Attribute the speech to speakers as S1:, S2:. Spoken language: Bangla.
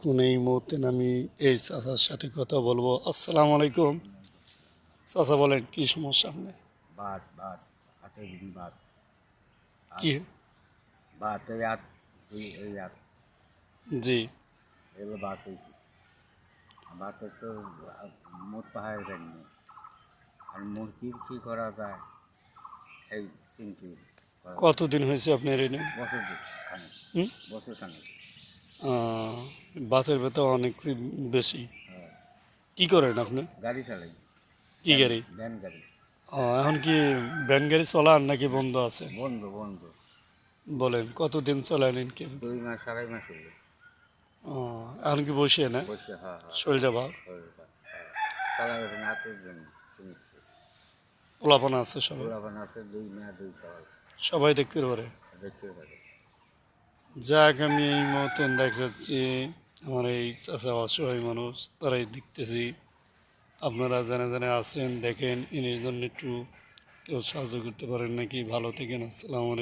S1: এখন এই মুহূর্তে আমি এই চাচার সাথে কথা বলবো। আসসালামু আলাইকুম। চাচা বলেন কি সমস্যা আপনার?
S2: বাত বাত হাতের বাত হাত
S1: কি?
S2: বাত এই হাত এই হাত
S1: জি।
S2: এগুলো বাত হয়েছে বাতের তো মোট পাহাড় নেই আর মুরগির কী করা যায় এই চিন্তি করা যায়
S1: কতদিন হয়েছে আপনার এনে?
S2: বছর খানে
S1: হুম?
S2: বছর খানে
S1: বাতের ব্যথা অনেক বেশি।
S2: হ্যাঁ
S1: কি করেন আপনি?
S2: গাড়ি চালাই
S1: কি
S2: ভ্যান
S1: গাড়ি?
S2: ভ্যান গাড়ি
S1: এখন কি ভ্যান গাড়ি চলান নাকি বন্ধ আছে?
S2: বন্ধ বন্ধ
S1: বলেন কতদিন চালালেন কি?
S2: 2 মাস 2.5 মাস হলো
S1: এখন কি বসে না?
S2: বসে হ্যাঁ হ্যাঁ
S1: শরীরটা ভালো?
S2: শরীরটা হ্যাঁ চালাই এখন হাতের জন্য সমস্যা
S1: পোলাপানা আছে সবাই?
S2: পোলাপান আছে 2 মেয়ে 2 ছেলে
S1: সবাই দেখতে পারে?
S2: দেখতে পারে
S1: যাক আমি এই মুহূর্তে দেখাচ্ছি আমার এই চাচা অসহায় মানুষ তারাই দেখতেছি। আপনারা জানে জানে আছেন দেখেন এর জন্য একটু কেউ সাহায্য করতে পারেন নাকি? ভালো থাকেন। আসসালামু আলাইকুম।